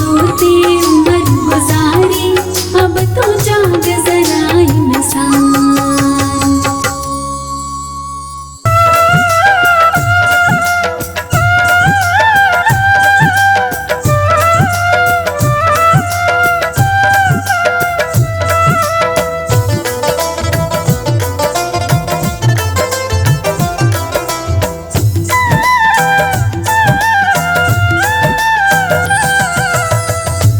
सोते उम्र गुजारी, अब तो जाग जरा इंसान।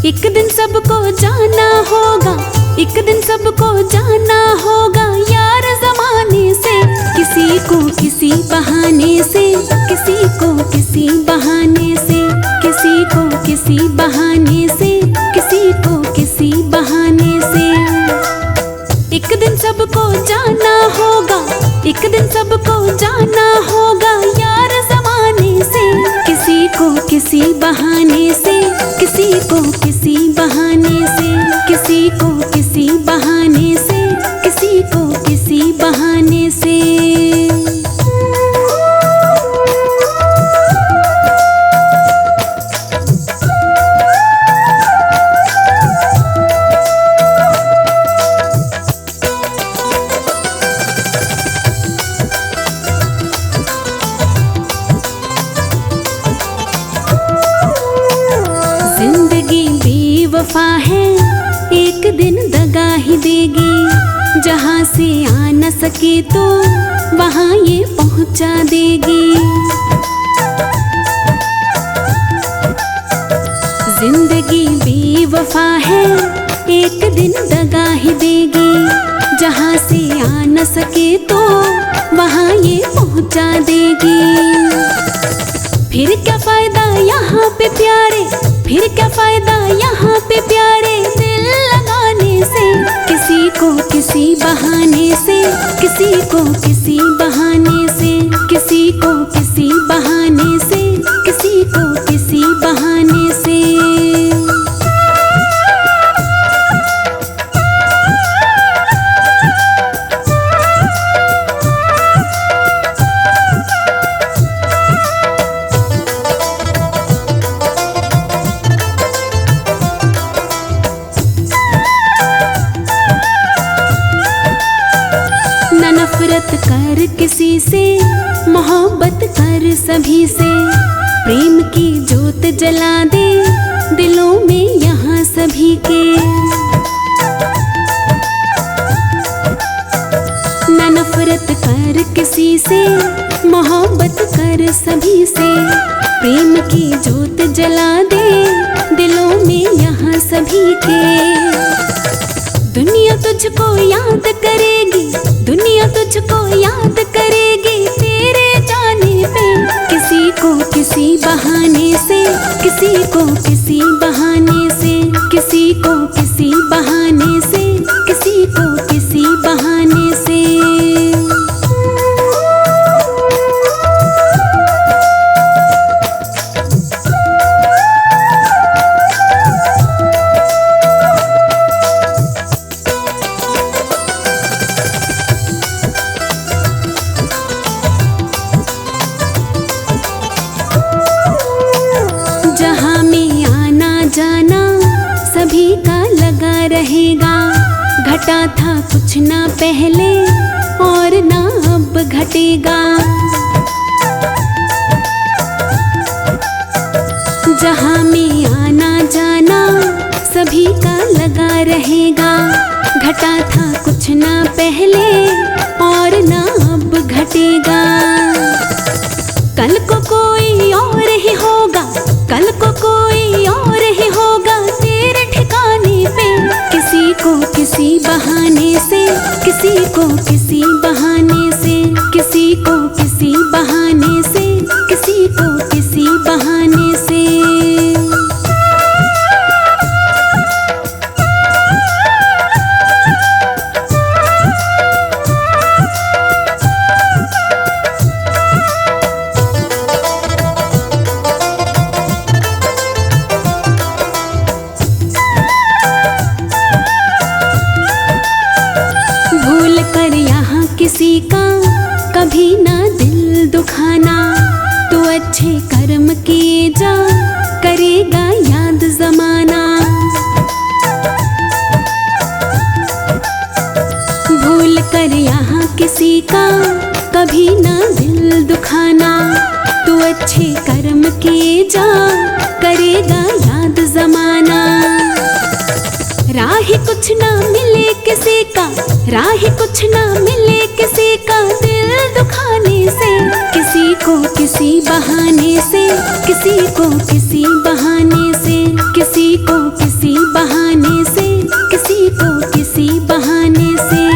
एक दिन सबको जाना होगा, एक दिन सबको जाना होगा यार ज़माने से। किसी को किसी बहाने से, किसी को किसी बहाने से, किसी को किसी बहाने से, किसी को किसी बहाने से। एक दिन सबको जाना होगा, एक दिन सबको जाना होगा यार ज़माने से। किसी को किसी बहाने से, किसी को किसी बहाने से, किसी को किसी बहाने से, किसी को किसी बहाने से। जिंदगी बेवफा है, एक दिन दगा ही देगी। जहाँ से आ न सके तो वहाँ ये पहुँचा देगी। जिंदगी बेवफा है, एक दिन दगा ही देगी। जहाँ से आ न सके तो वहाँ ये पहुँचा देगी। फिर क्या फायदा यहाँ पे प्यारे, फिर क्या फायदा यहाँ पे प्यारे दिल लगाने से। किसी को किसी बहाने से, किसी को किसी बहाने से, किसी को किसी बहाने से, किसी को किसी बहाने से। नफरत कर किसी से, मोहब्बत कर सभी से। प्रेम की जोत जला दे दिलों में यहाँ सभी के। न नफरत कर किसी से, मोहब्बत कर सभी से। प्रेम की जोत जला दे दिलों में यहाँ सभी के। दुनिया तुझको याद करेगी, दुनिया तुझको याद करेगी तेरे जाने पे। किसी को किसी बहाने से, किसी को किसी बहाने से, किसी को किसी बहाने से, किसी को किसी बहाने से। जाना सभी का लगा रहेगा। घटा था कुछ ना पहले और ना अब घटेगा। जहाँ में आना जाना सभी का लगा रहेगा। घटा था कुछ ना पहले और ना अब घटेगा। कल को कोई और ही होगा, कल को कोई और ही होगा तेरे ठिकाने पे। किसी को किसी बहाने से, किसी को किसी बहाने से, किसी को किसी बहाने से, किसी को किसी बहाने से। जा करेगा याद जमाना। राह कुछ ना मिले किसी का, राह कुछ ना मिले किसी का, दिल दुखाने से, किसी को किसी बहाने से, किसी को किसी बहाने से, किसी को किसी बहाने से, किसी को किसी बहाने से।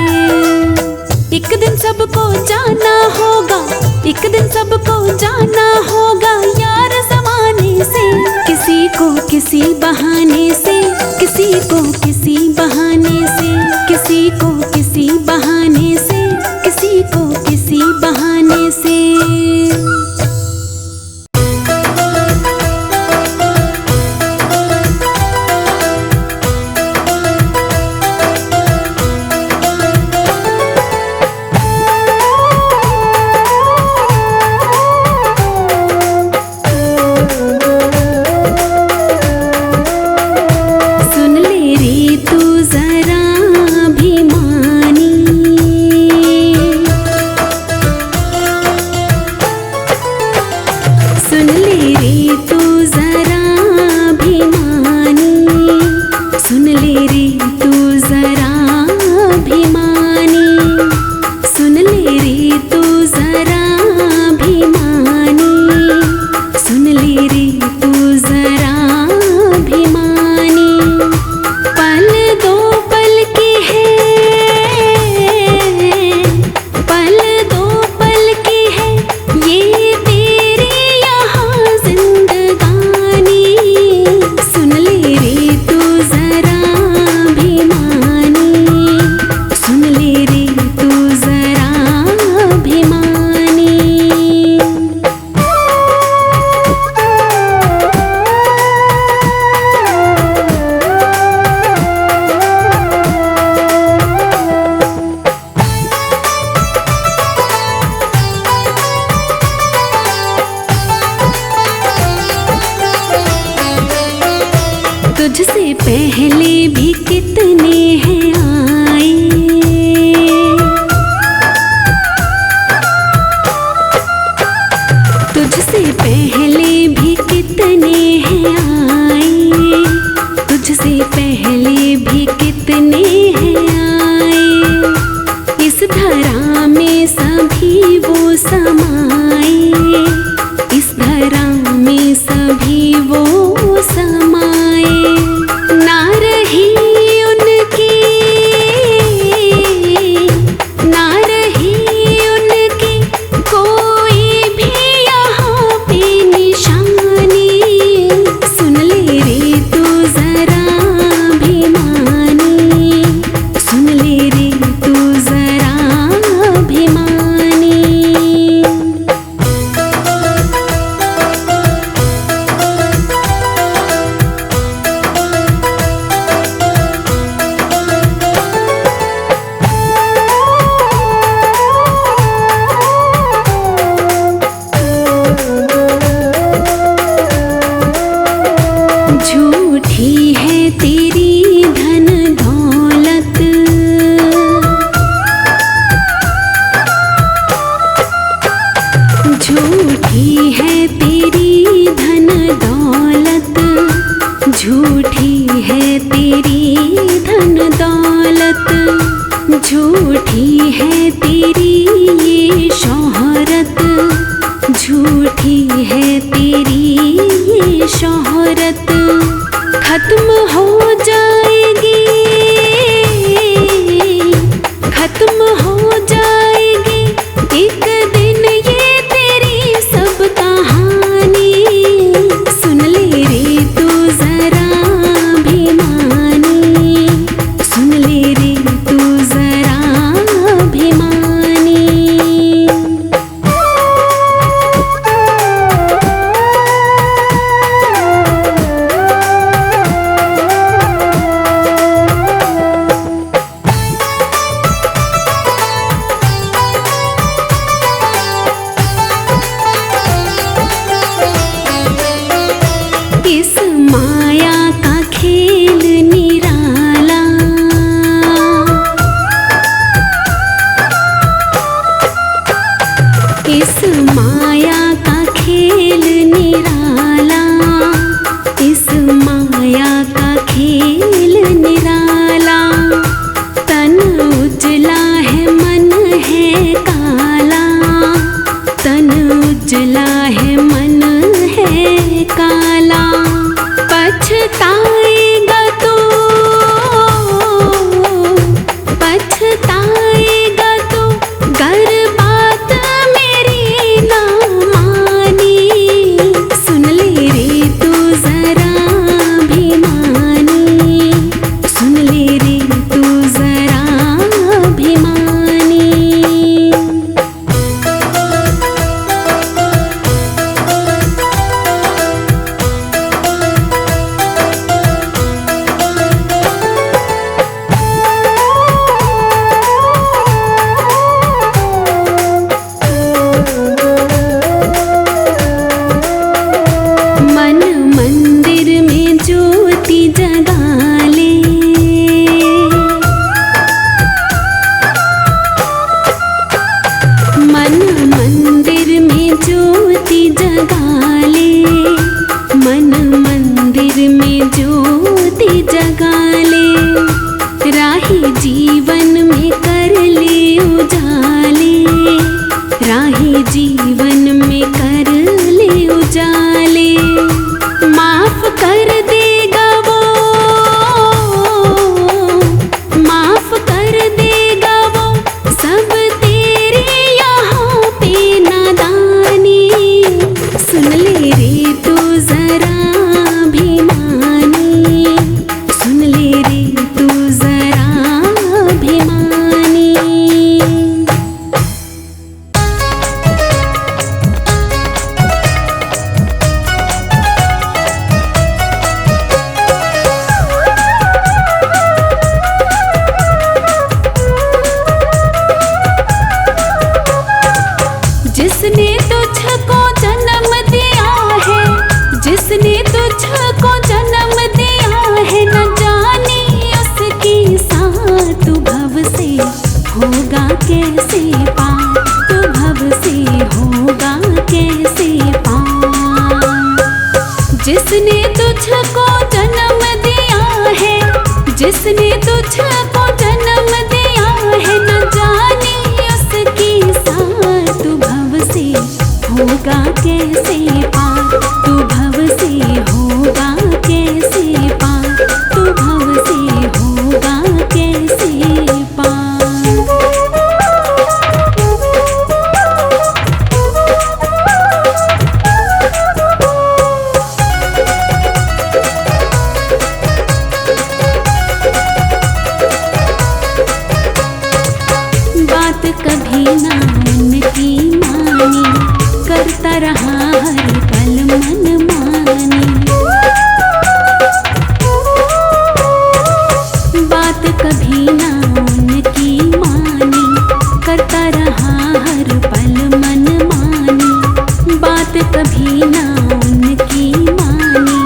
एक दिन सबको जाना होगा, एक दिन सबको जाना होगा यार ज़माने से, किसी को किसी बहाने से, किसी को किसी बहाने से, किसी को किसी बहाने से, किसी को किसी बहाने से। तुझसे पहले भी कितने हैं आए, तुझसे पहले भी कितने हैं आए, तुझसे पहले भी कितने हैं आए। इस धरा में सभी वो समाए, इस धरा में सभी वो समाए। ना रही उनकी, ना रही उनकी कोई भी यहाँ पे निशानी। सुन ले रे तू जरा अभिमानी, सुन ले रे तू जरा अभिमानी। झूठी है तेरी धन दौलत, झूठी है तेरी धन दौलत, झूठी है तेरी धन दौलत, झूठी है तेरी ये शोहरत, झूठी है तेरी ये शोहरत। खत्म हो जाएगी, खत्म हो जाएगी एक दिन ये तेरी सब कहानी। सुन ले रे तू जरा अभिमानी, सुन ले रे तू जरा अभिमानी। खेल निराला, तन उजला है मन है काला, तन उजला है मन है काला। पछताएगा तू, पछताएगा तू, गर बात मेरी ना मानी। सुन ले रे तू जरा अभिमानी, सुन ले रे तू जरा अभिमानी। मन मंदिर में ज्योति जगा ले, मन मंदिर में ज्योति जगा ले, मन मंदिर में ज्योति जगा ले। राही जीवन में कर ले उजाले, राही जीवन में कर ले उजाले। माफ कर देगा वो, माफ कर देगा वो, सब तेरे यहाँ पे नादानी। सुन ले रे तू जरा अभिमानी, सुन ले रे तू जरा अभिमानी। जिसने तुझको जन्म दिया है, जिसने तुझको जन्म दिया है, न जाने उसकी साथ तू भव से होगा कैसे पार, तू भव से होगा कैसे पार। जिसने तुझको जन्म दिया है, जिसने तुझको जन्म दिया है, न जाने उसकी साथ तू भव से होगा कैसे पार, तू भव से होगा कैसे पार, तू भव से होगा कैसे पार। बात कभी ना उनकी मानी, करता रहा हर पल मन मानी। बात कभी ना उनकी मानी, करता रहा हर पल मन मानी। बात कभी ना उनकी मानी,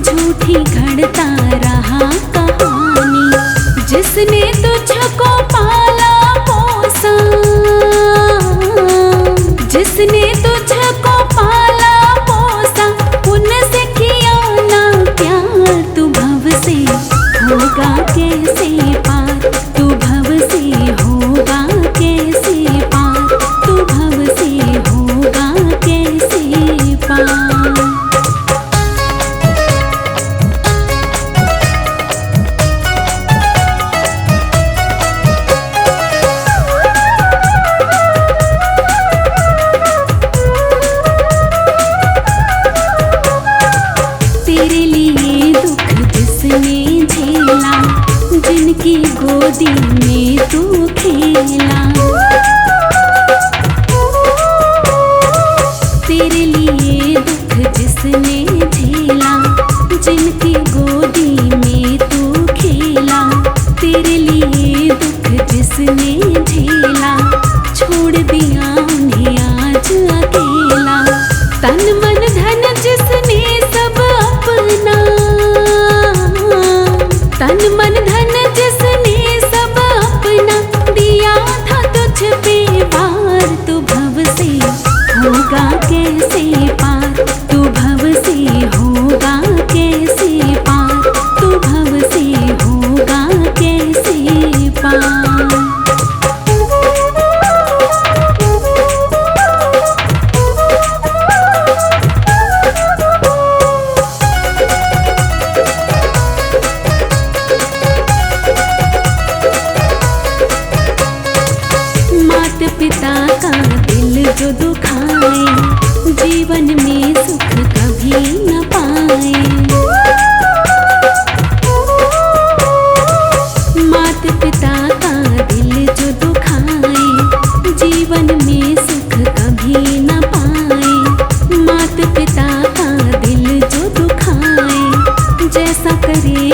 झूठी घड़ता रहा कहानी। जिसने तुझको पाला पोसा, जिसने तुझको पाला पोसा, उनसे किया ना प्यार, तू भव से होगा कैसे पार, तू भव से होगा कैसे पार, तू भव से होगा कैसे पार। तेरे लिए दुख जिसने झेला, जिनकी गोदी में तू खेला। तेरे लिए दुख जिसने झेला, जिनकी गोदी में तू खेला। तेरे लिए दुख जिसने झेला, छोड़ दिया उन्हें आज अकेला। तन मन धन जिसने सब अपना, तन मन धन जिसने सब अपना दिया था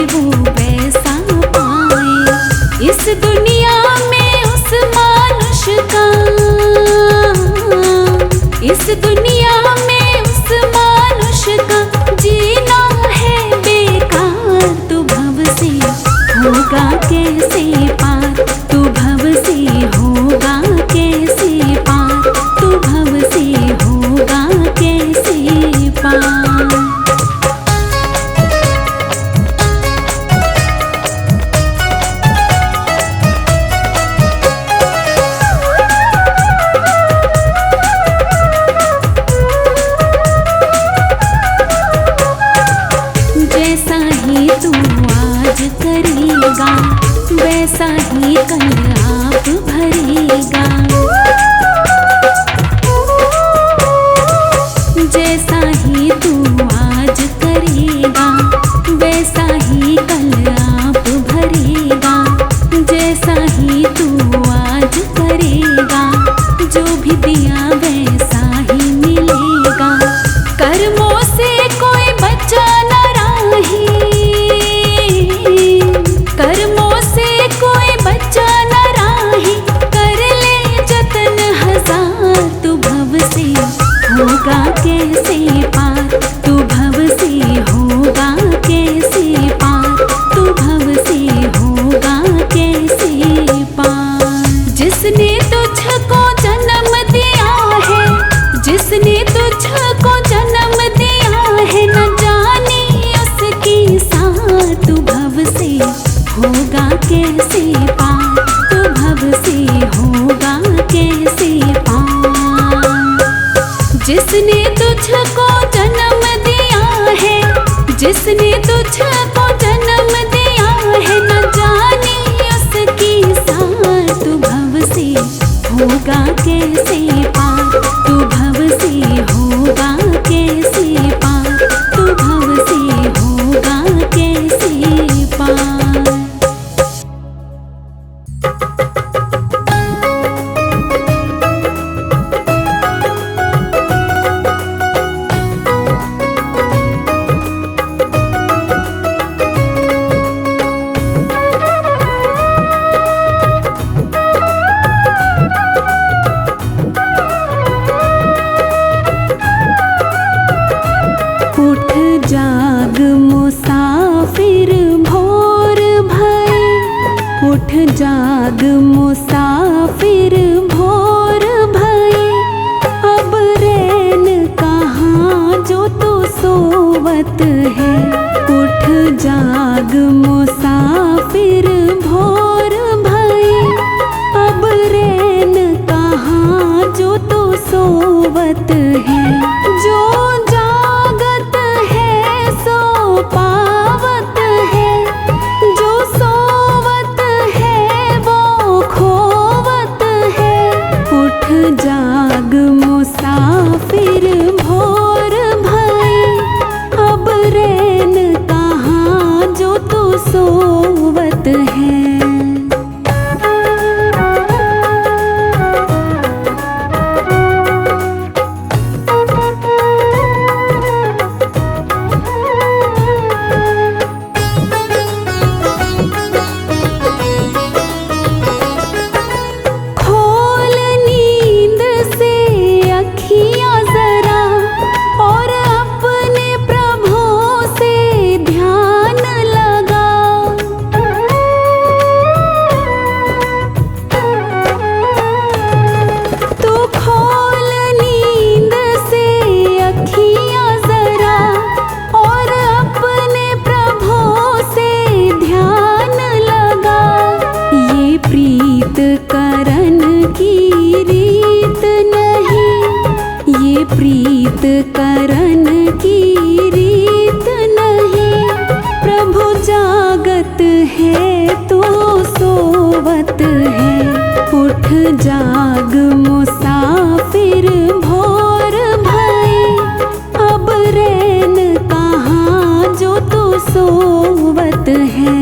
वो वैसा पाए। इस दुनिया में उस मानुष का, इस दुनिया में उस मानुष का जीना है बेकार। तू भव से होगा कैसे पार, तू भव से होगा कैसे पार, तू भव से होगा कैसे पार। जैसा ही तू आज करेगा वैसा ही कल आप भरेगा। जैसा ही तू आज करेगा वैसा ही कल आप भरेगा। जैसा ही तू आज करेगा जो भी दिया वैसा ही मिलेगा। कर्मों से कोई बचा न राही, कर्मों से कोई बचा न राही। कर ले जतन हजार, तू भव से होगा कैसे पार, तू भव से होगा कैसे पार, तू भव से होगा कैसे पार। जिसने तुझको जन्म दिया है, जिसने तुझको जन्म दिया है, न जाने उसकी साथ। तू भव से होगा कैसे पार, तू भव से होगा कैसे पार। जिसने तुझको जन्म दिया है, जिसने तुझको जन्म दिया है, न जाने उसकी साथ। तू भव से होगा कैसे पार, तू भव से होगा कैसे पार, तू भव से होगा कैसे पार। उठ जाग मुसाफिर भोर भये, उठ जाग मुसाफिर भोर भये। अब रैन कहाँ जो तू सोवत है। उठ जाग मुसाफिर भोर भये, अब रैन कहाँ जो तू सोवत है। जो जागत है सो पावत है, जो सोवत है वो खोवत है। उठ जाग मुसाफिर भोर भये, अब रैन कहाँ जो तू सोवत है। खोल नींद से अखियाँ जरा और अपने प्रभु से ध्यान लगा। तू खोल नींद से अखियाँ जरा और अपने प्रभु से ध्यान लगा। ये प्रीत करन की रीत नहीं, ये प्रीत करन की रीत नहीं। प्रभु जागत है तो सोवत है। उठ जाग मुसाफिर भोर भये, अब रैन कहाँ जो तू सोवत है।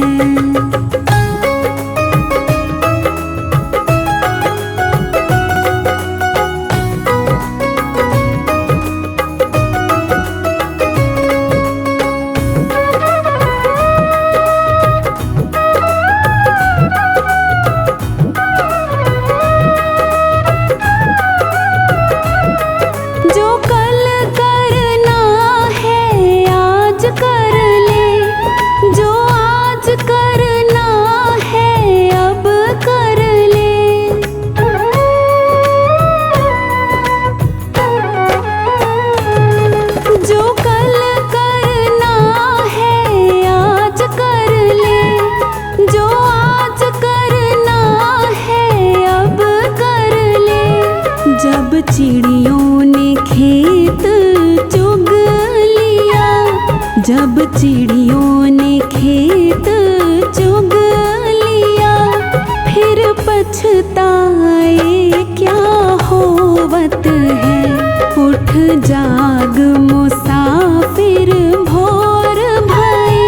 जाग मुसाफिर भोर भये,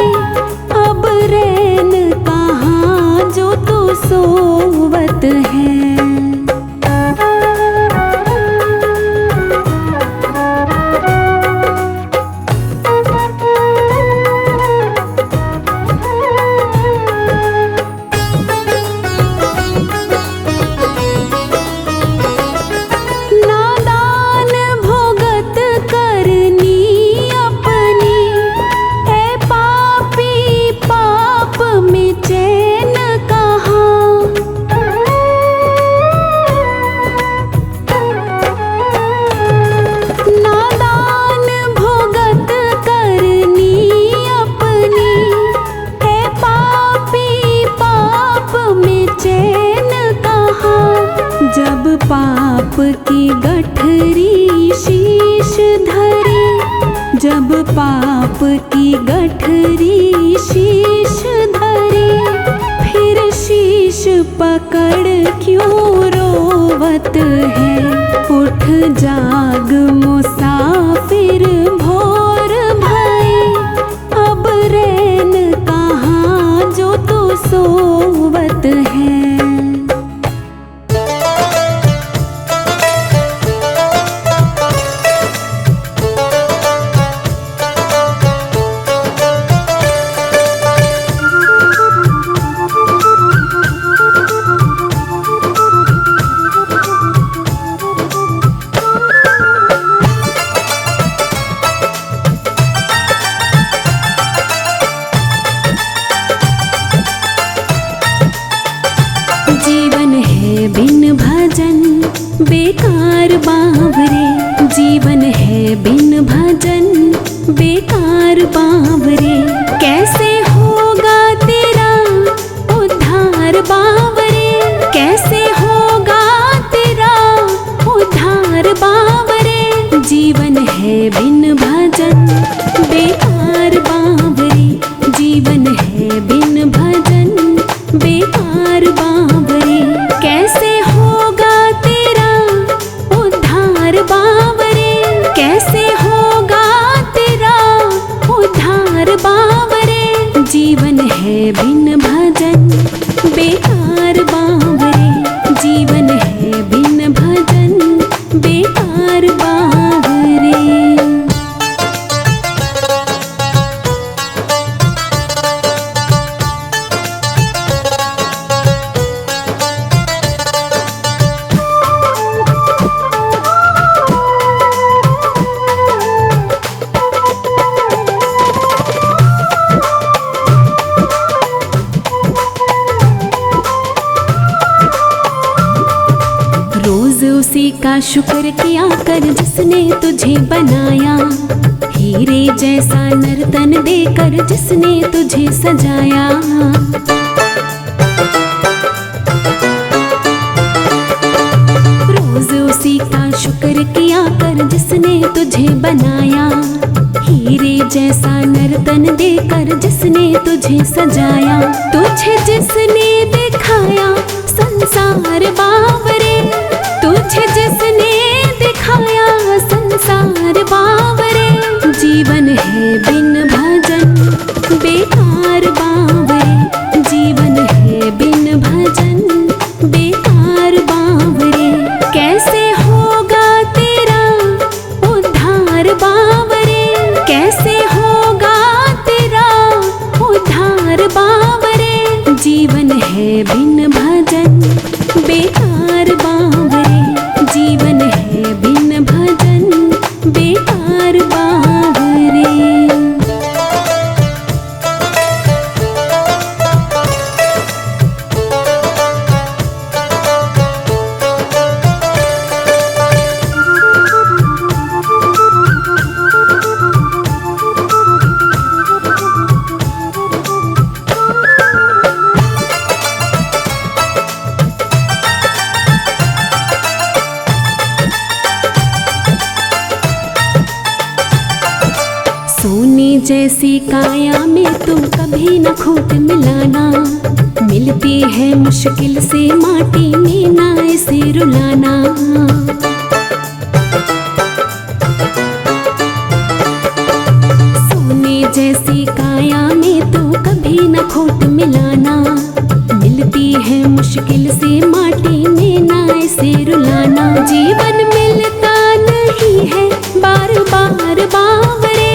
अब रैन कहाँ जो तू सोवत है। जब पाप की गठरी शीश धरे, जब पाप की गठरी शीश धरे, फिर शीश पकड़ क्यों रोवत है। उठ जाग मुसाफिर भोर भये, अब रैन कहाँ जो तू सोवत है। जीवन है बिन भजन बेकार बावरे, जीवन है बिन भजन बेकार बावरे, कैसे होगा तेरा उद्धार बावरे, कैसे होगा तेरा उद्धार बावरे। जीवन है बिन भजन बेकार बावरे, जीवन है बिन भजन बेकार बावरे, कैसे होगा तेरा उद्धार बावरे, कैसे होगा तेरा उद्धार बावरे। जीवन है बिन भजन बेकार बावरे, जीवन है बिन भजन बेकार बावरे। रोज उसी का शुक्र किया कर जिसने तुझे बनाया, हीरे जैसा नर्तन देकर जिसने तुझे सजाया। रोज उसी का शुक्र किया कर जिसने तुझे बनाया, हीरे जैसा नर्तन देकर जिसने तुझे सजाया। तुझे जिसने दिखाया संसार बावरे, तुझे जिसने दिखाया संसार बावरे। जीवन है बिन भजन बेकार बावरे, जीवन है बिन भजन बेकार बावरे, कैसे होगा तेरा उद्धार बावरे, कैसे होगा तेरा उद्धार बावरे। जीवन है बिन भजन बेकार बावरे, जीवन है बिन भजन बेकार बावरे। सोने जैसी काया में तुम कभी न खोट मिलाना, मिलती है मुश्किल से माटी में ना इसे रुलाना। जैसी काया में तो कभी न खोट मिलाना। मिलती है मुश्किल से माटी में ना ऐसे रुलाना। जीवन मिलता नहीं है बार बार बावरे,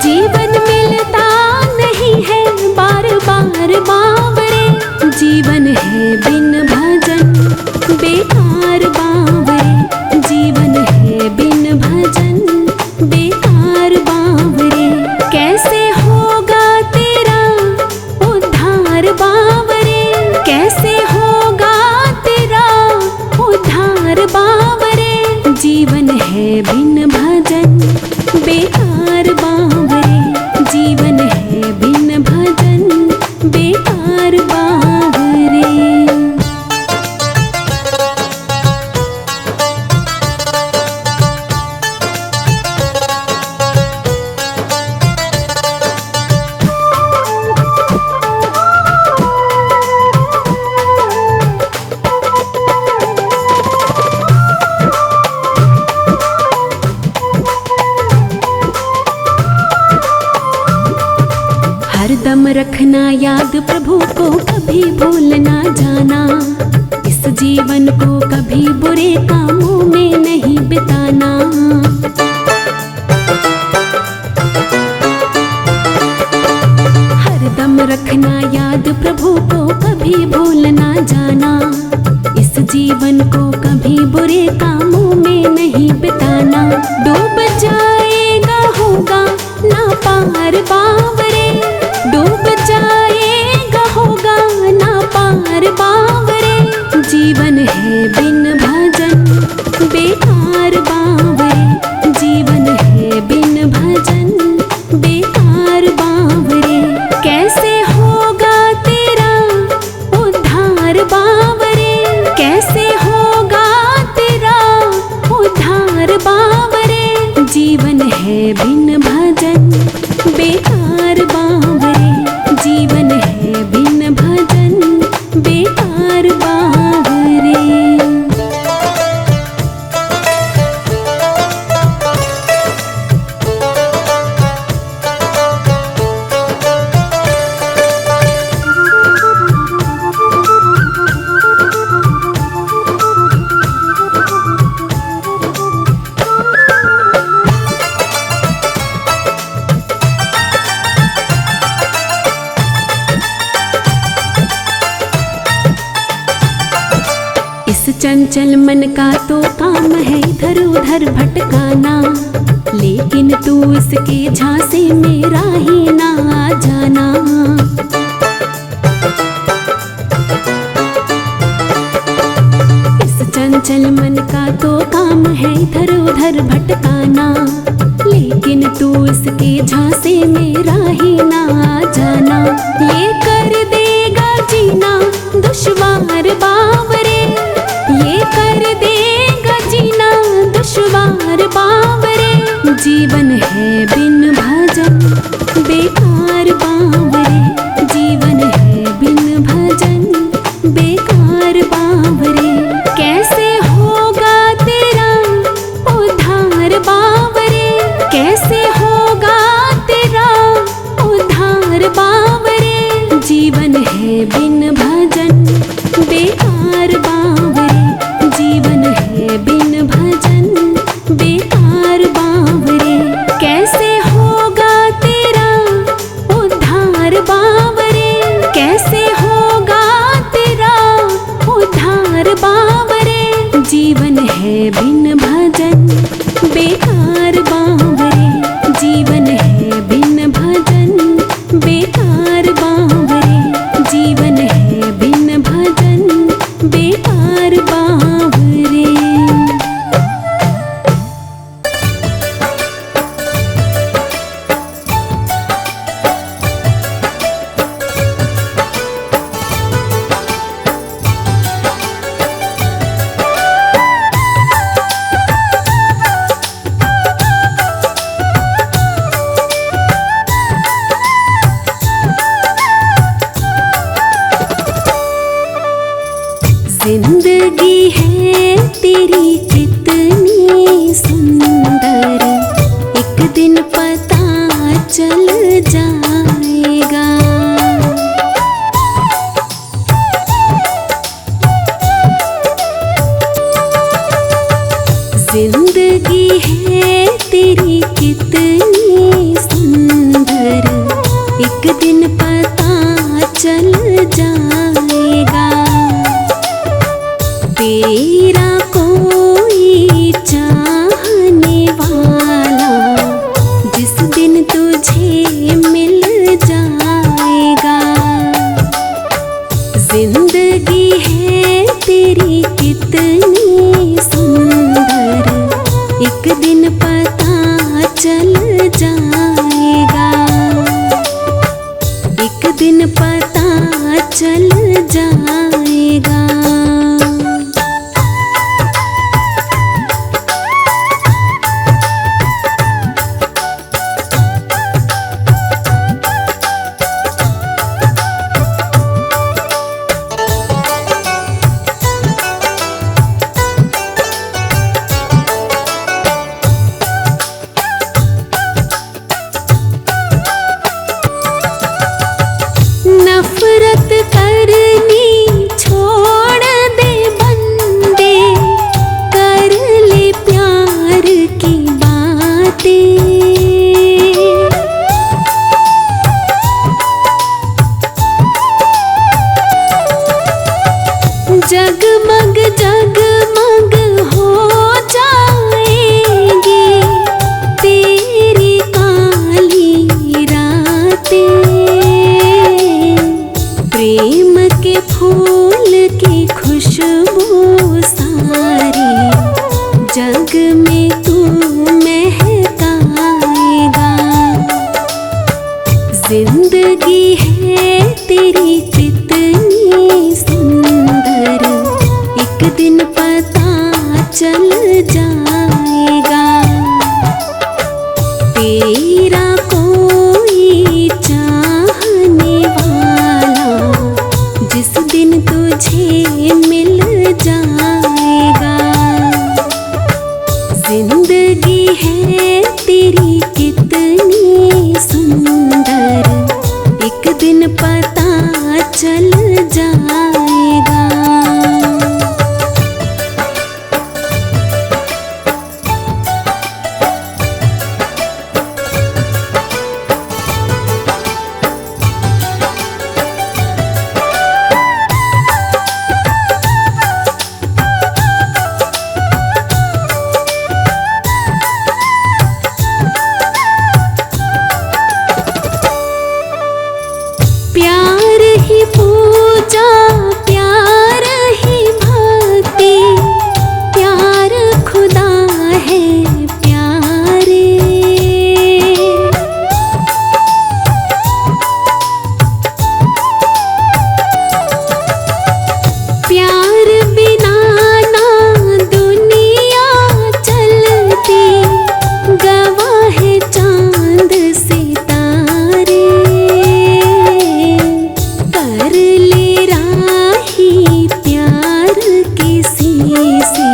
जीवन मिलता नहीं है बार बार बावरे। जीवन है बिन भजन बेकार बावरे, जीवन है बिन भजन बेकार बावरे। कैसे होगा तेरा उद्धार बावरे, कैसे होगा तेरा उद्धार बावरे। जीवन है बिन भजन बेकार बावरे, जीवन है बिन भजन बेकार बावरे। हरदम रखना याद प्रभु को, कभी भूल ना जाना। इस जीवन को कभी बुरे कामों में नहीं बिताना। हरदम रखना याद प्रभु को, कभी भूल ना जाना। इस जीवन को कभी बुरे कामों में नहीं बिताना। डूब जाएगा होगा ना पार बावरे, डूब जाएगा होगा ना पार बावरे। जीवन है बिन भजन बेकार बावरे, जीवन है बिन भजन बेकार बावरे। कैसे होगा तेरा उद्धार बावरे, कैसे होगा तेरा उद्धार बावरे। जीवन है बिन भजन बेकार बावरे, जीवन है बिन भजन बेकार बावरे। चंचल मन का तो काम है इधर उधर भटकाना। लेकिन तू इसके झांसे में राही ना आ जाना। इस चंचल मन का तो काम है इधर उधर भटकाना। लेकिन तू इसके झांसे में राही ना आ जाना। ये कर देगा जीना दुश्वार बावरे, ये कर देगा जीना दुश्वार बावरे। जीवन है बिन भजन बेकार बावरे, जीवन है बिन भजन बेकार बावरे। कैसे होगा तेरा उद्धार बावरे, कैसे होगा तेरा उद्धार बावरे। जीवन है बिन भजन बेकार बावरे, जीवन है बिन भजन बेकार बावरे। कैसे होगा तेरा उद्धार बावरे, कैसे होगा तेरा उद्धार बावरे। जीवन है बिन भजन बेकार बावरे, जीवन है बिन भजन बेकार बावरे। जीवन है बिन भजन बेकार बावरे। जिंदगी है तेरी कितनी सुंदर, एक दिन पता चल जा। जाएगा। तेरा कोई चाहने वाला जिस दिन तुझे मिल जाएगा। जिंदगी है तेरी कितनी सुंदर, एक दिन पता चल जाएगा। एक दिन पता चल जाएगा। नफरत करनी छोड़ दे बंदे, कर ले प्यार की बातें। जगमग जगमग हो जाएंगे तेरी काली रातें। प्रेम के फूल की खुशबू सारी जग में तू महकाएगा। जिंदगी है तेरी कितनी सुंदर, एक दिन पता चल जाएगा। तेरा कोई चाहने वाला जिस दिन तुझे मिल जाएगा। जिंदगी है तेरी कितनी सुंदर, एक दिन पता चल जाएगा। प्यार ही पूजा, प्यार ही भक्ति, प्यार खुदा है प्यारे। प्यार बिना ना दुनिया चलती, गवाह है चांद सितारे। कर ले राही प्यार किसी से,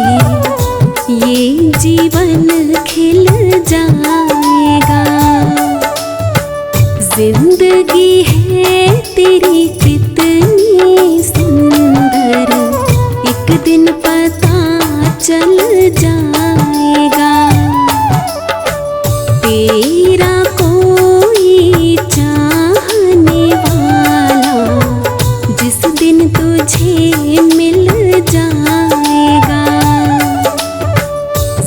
ये जीवन खिल जाएगा। जिंदगी है तेरी कितनी सुंदर, एक दिन पता चल जाएगा। तेरा कोई चाहने वाला जिस दिन तुझे मिल जाएगा।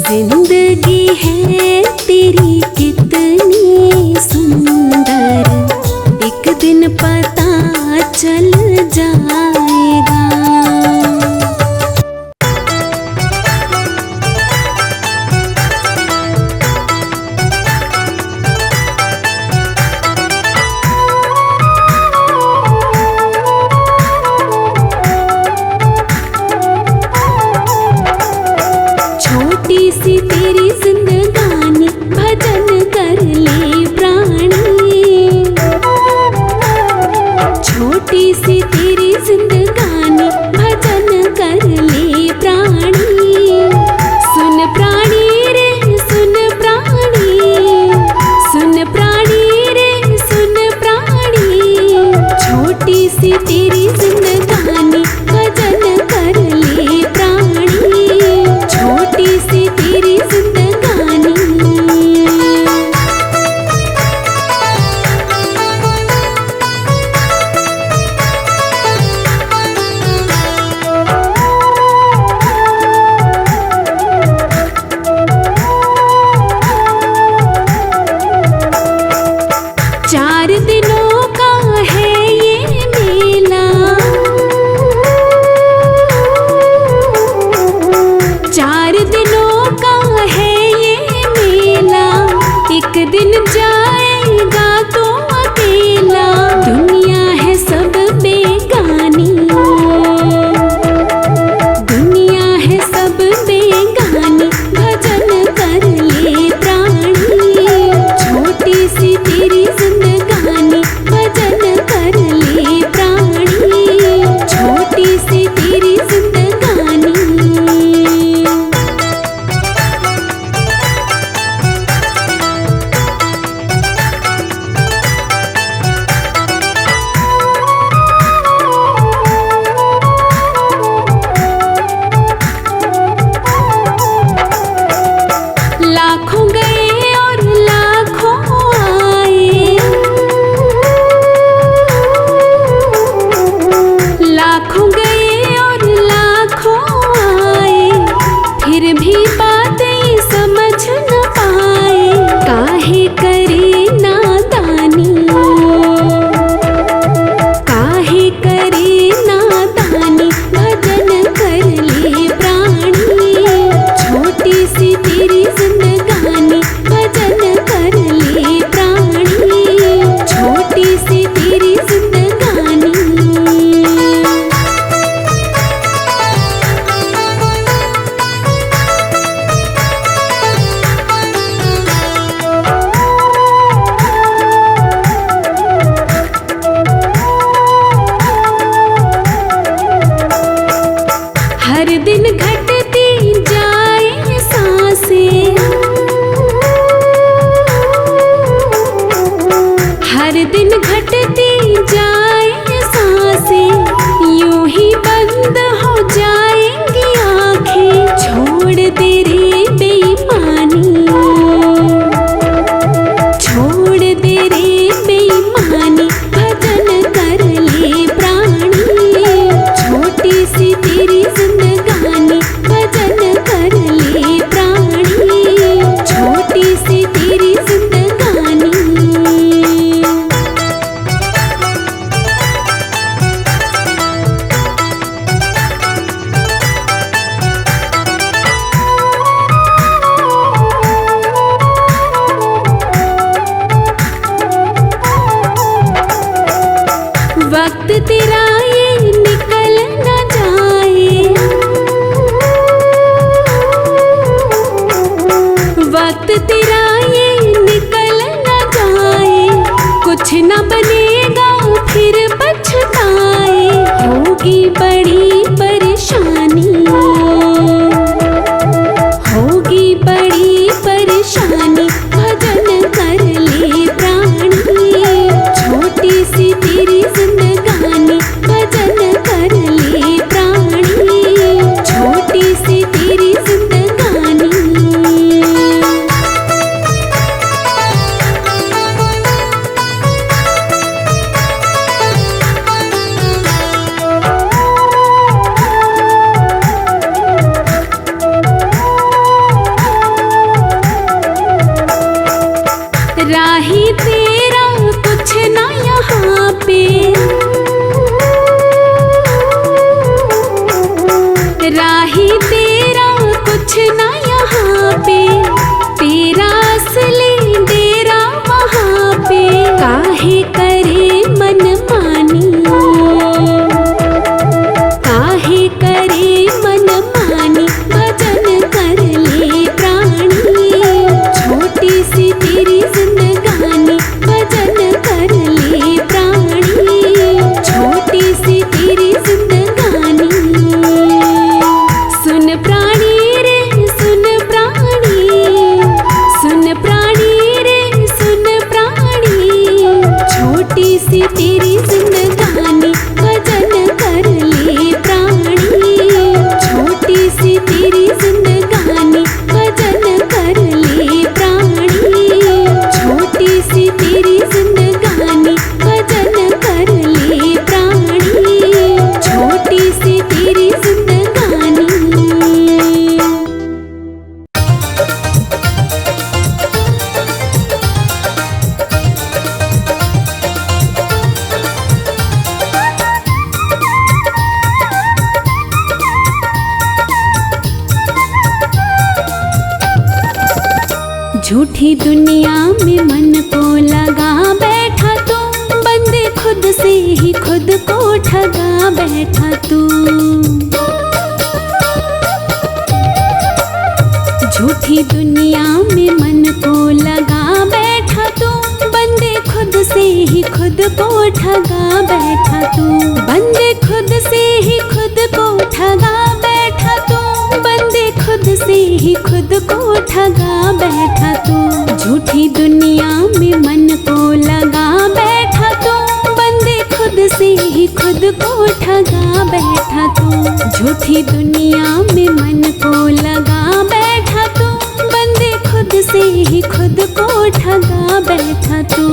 जिंदगी है तेरी कितनी सुंदर, एक दिन पता चल जाएगा। छोटी सी तेरी जिंदगानी, भजन कर ले प्राणी। छोटी सी तेरी जिंदगानी, भजन कर ले प्राणी। सुन प्राणी रे सुन प्राणी, सुन प्राणी रे सुन प्राणी। छोटी सी तेरी जिंदगानी, भजन कर ले प्राणी। छोटी सी तेरी जिंदगानी। वक्त तेरा ये निकल न जाए, कुछ न बनेगा फिर पछताए, होगी बड़ी परेशानी, होगी बड़ी परेशानी, भजन कर ले प्राणी, छोटी सी तेरी जिंदगानी, भजन कर ले प्राणी, छोटी सी तेरी जिंदगानी। राही तेरा कुछ ना यहाँ पे, राही तेरा कुछ ना यहाँ पे, तेरा असली डेरा वहाँ पे, काहे करे मन मानी, काहे करे मन मानी, भजन कर ले प्राणी, छोटी सी तेरी जिंदगानी, भजन कर ले प्राणी, छोटी सी तेरी जिंदगानी। सुन प्राणी रे सुन प्राणी, सुन प्राणी रे सुन प्राणी, छोटी सी तेरी जिंदगानी, भजन कर ले प्राणी, छोटी सी तेरी जिंदगानी, भजन कर ले प्राणी, छोटी सी तेरी जिंदगानी, भजन कर ले प्राणी, छोटी सी तेरी जिंदगानी। झूठी दुनिया में मन को लगा बैठा तू, बंदे खुद से ही खुद को ठगा बैठा तू, झूठी दुनिया में मन को लगा बैठा तू, बंदे खुद से ही खुद को ठगा बैठा तू, बंदे खुद से ही खुद को ठगा बैठा तू, बंदे खुद से ही खुद को ठगा बैठा तू, झूठी दुनिया में मन को लगा बैठा तू, बंदे खुद से ही खुद को ठगा बैठा तू, झूठी दुनिया में मन को लगा बैठा तू, बंदे खुद से ही खुद को ठगा बैठा तू।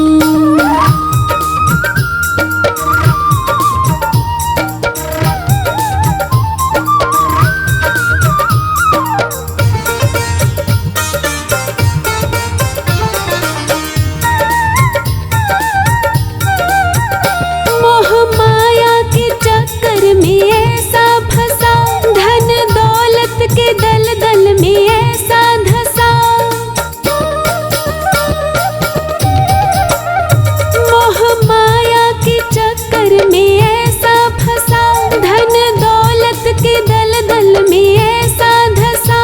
के दलदल में ऐसा धसा, मोह माया के चक्कर में ऐसा फंसा, धन दौलत के दलदल में ऐसा धसा,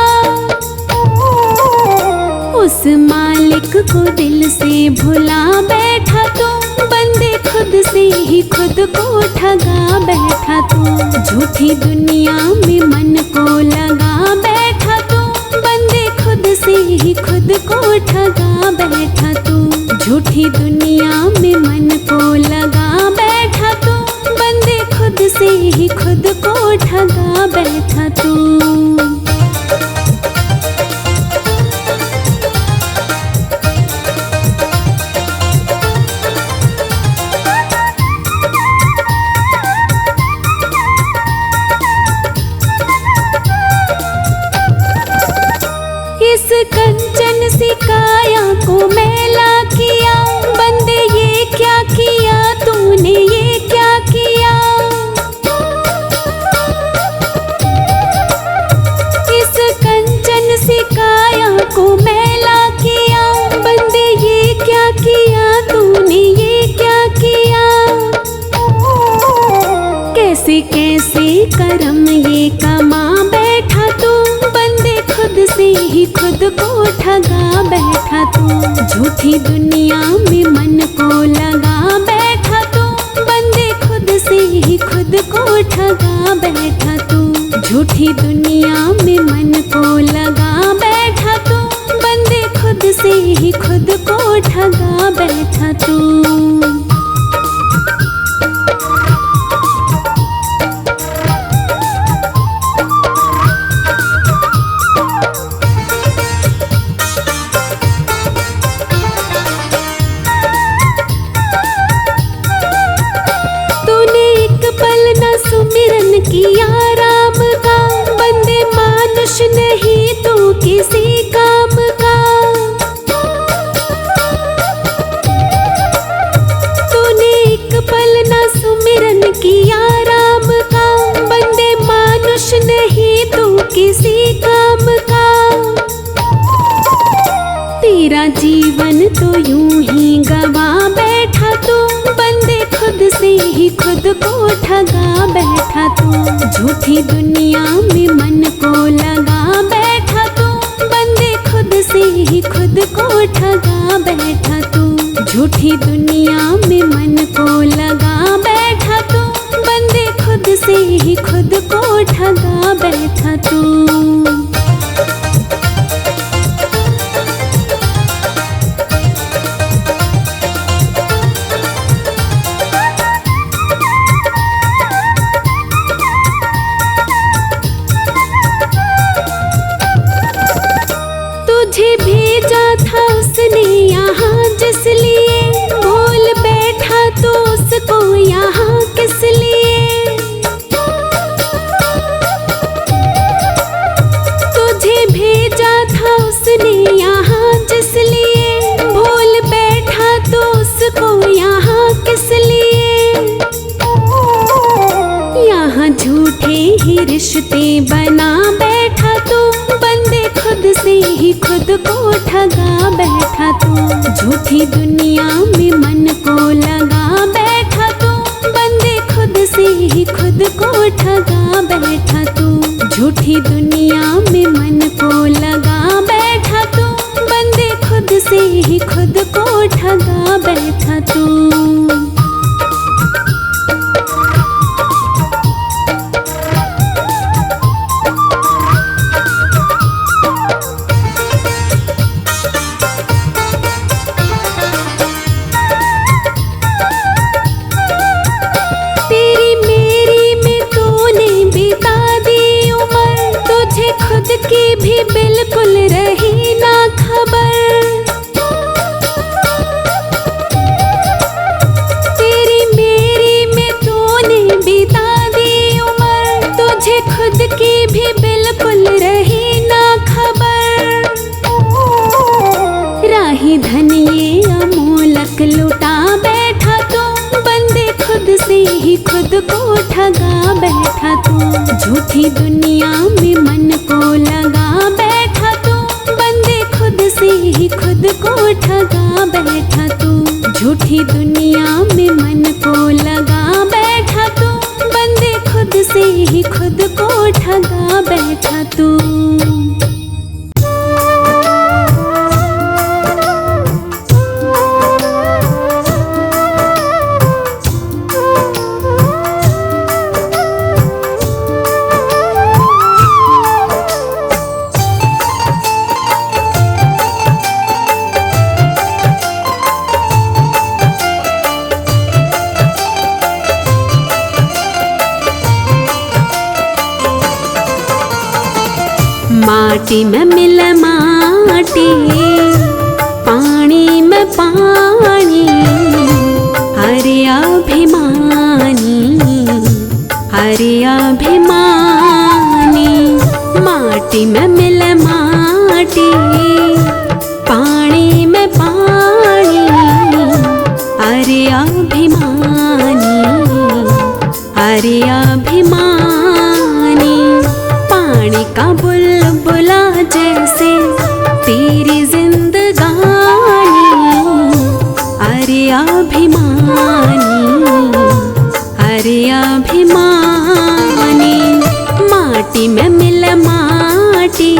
उस मालिक को दिल से भुला बैठा तू, बंदे खुद से ही खुद को ठगा बैठा तू, झूठी दुनिया में मन को लगा बैठा तू, बंदे खुद से ही खुद को ठगा बैठा तू, झूठी दुनिया में मन को लगा बैठा तू, बंदे खुद से ही खुद को ठगा बैठा तू। इस कंचन सी काया को मैला किया, बंदे ये क्या किया तूने, ये क्या किया, इस कंचन सी काया को मैला किया, बंदे ये क्या किया तूने, ये क्या किया, कैसे कैसे करम ये कमा बैठा तू, बंदे खुद से ही खुद को ठगा बैठा तू। झूठी दुनिया में मन को लगा बैठा तू, बंदे खुद से ही खुद को ठगा बैठा तू। झूठी दुनिया में मन को लगा बैठा तू, बंदे खुद से ही खुद को ठगा बैठा तू। सुमिरन किया राम का, बंदे मानुष नहीं तू किसी काम का। तूने एक पल न सुमिरन किया राम का, बंदे मानुष नहीं तू किसी काम का। तेरा जीवन तो यूं ही गवा बैठा तू, बंदे खुद से ही खुद को ठगा बैठा तू। झूठी दुनिया में मन को लगा बैठा तू, बंदे खुद से ही खुद को ठगा बैठा तू। झूठी दुनिया में मन को लगा बैठा तू, बंदे खुद से ही खुद को ठगा बैठा तू। तुझे भेजा था उसने यहाँ जिस लिए, भूल बैठा तो उसको यहाँ किस लिए। तुझे भेजा था उसने यहाँ जिस लिए, भूल बैठा तो उसको यहाँ किस लिए। यहाँ झूठे ही रिश्ते बना बैठा तू, बंदे खुद से ही खुद को ठगा बैठा तू। झूठी दुनिया में मन को लगा बैठा तू, बंदे खुद से ही खुद को ठगा बैठा तू। झूठी दुनिया में मन को लगा बैठा तू, बंदे खुद से ही खुद को ठगा बैठा तू। खुद की भी बिल्कुल रही ना खबर, तेरी मेरी में तूने बिता दी उम्र। तुझे खुद की भी बिल्कुल रही ना खबर। राही धन ये अमोलक लुटा बैठा तू, बंदे खुद से ही खुद को ठगा बैठा तू। झूठी दुनिया में मन को लगा बैठा तू, बंदे खुद से ही खुद को ठगा बैठा तू। झूठी दुनिया में मन को लगा बैठा तू, बंदे खुद से ही खुद को ठगा बैठा तू। माटी में मिल माटी, पानी में पानी, हरे अभिमानी, हरे अभिमानी। माटी में मिल माटी, पानी में पानी, हरे अभिमानी, हरे अभिमानी। पानी का बुलबुला जैसे तेरी जिंदगानी, अरे अभिमानी, अरे अभिमानी। माटी में मिल माटी,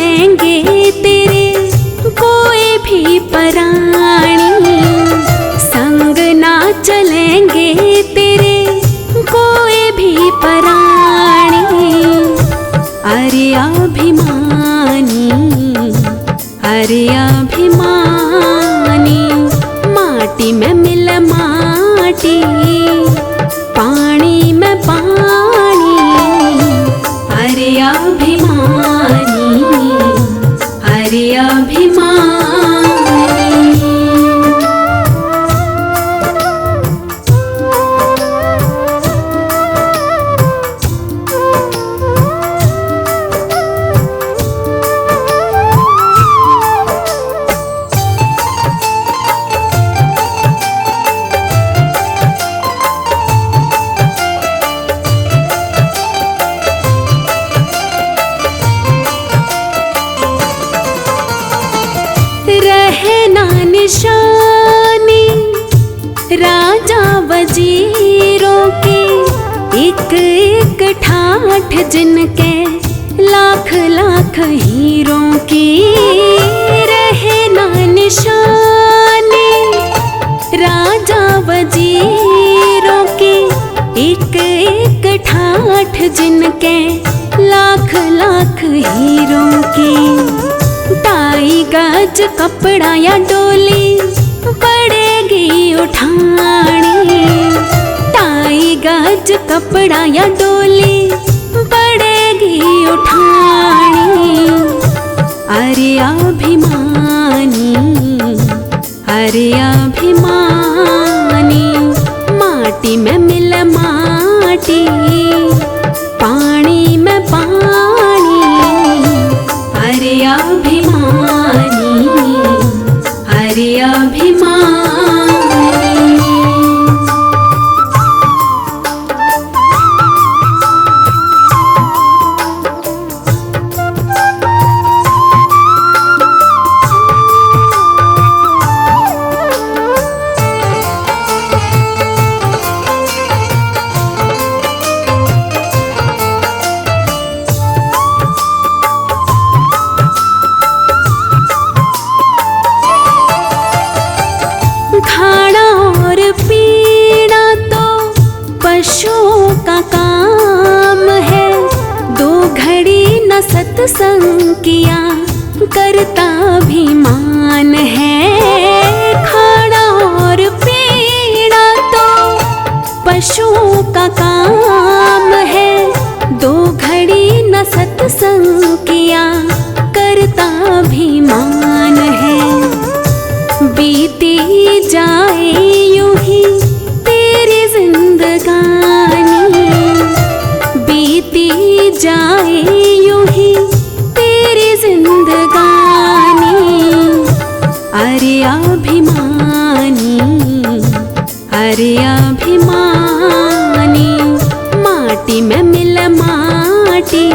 चलेंगे तेरे कोई भी प्राणी, संग ना चलेंगे तेरे कोई भी प्राणी। अरे अभिमानी, अरे अभिमानी, माटी में मिल माटी, पानी में पानी। अरे अभिमानी, अरे अभिमानी। रहना निशानी राजा वजीरों के, एक एक ठाठ जिनके लाख लाख हीरों की। रहना निशानी राजा वजीरों के, एक एक ठाठ जिनके लाख लाख हीरों की। टाई गज कपड़ा या डोली पड़ेगी उठानी, टाई गज कपड़ा या डोली पड़ेगी उठानी। अरे अभिमानी, अरे अभिमानी, माटी में मिल माटी, पानी में पानी। अरे अभिमानी, अरे अभिमानी। खाना और पीना तो पशुओं का काम है, दो घड़ी न सत्संग किया करता अभिमान है। खाना और पीना तो पशुओं का काम है, दो घड़ी न सत्संग किया करता अभिमान है। बीती जाए यूं ही तेरी जिंदगानी, बीती जाए यूं ही तेरी जिंदगानी। अरे अभिमानी, अरे अभिमानी, माटी में मिल माटी,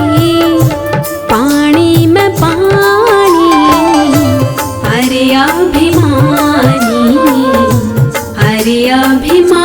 पानी में पानी। अरे अभिमानी, अरे अभिमानी।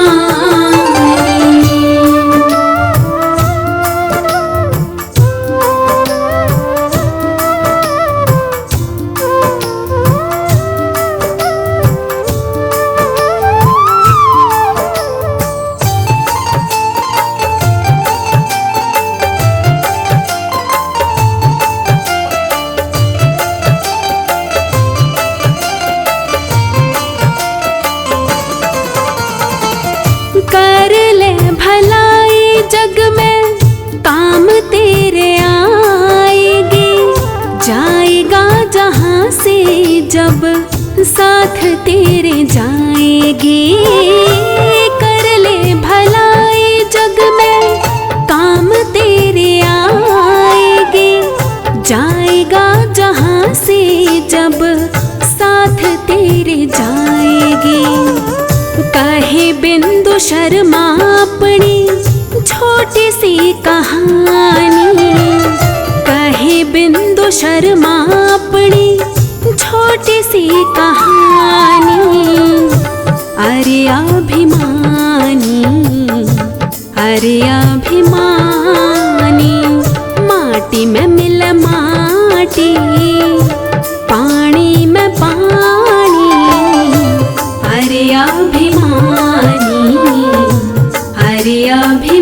कर ले भलाई जग में काम तेरे आएगी, जाएगा जहाँ से जब साथ तेरे जाएगी। कर ले भलाई जग में काम तेरे आएगी, जाएगा जहाँ से जब साथ तेरे जाएगी। कहे बिंदु शर्मा अपनी छोटी सी कहानी, कहे बिंदु शर्मा अपनी छोटी सी कहानी। अरे अभिमानी, अरे अभिमानी, माटी में मिल माटी, माटी, पानी में पानी, अरे अभिमानी, अरे अभिमानी।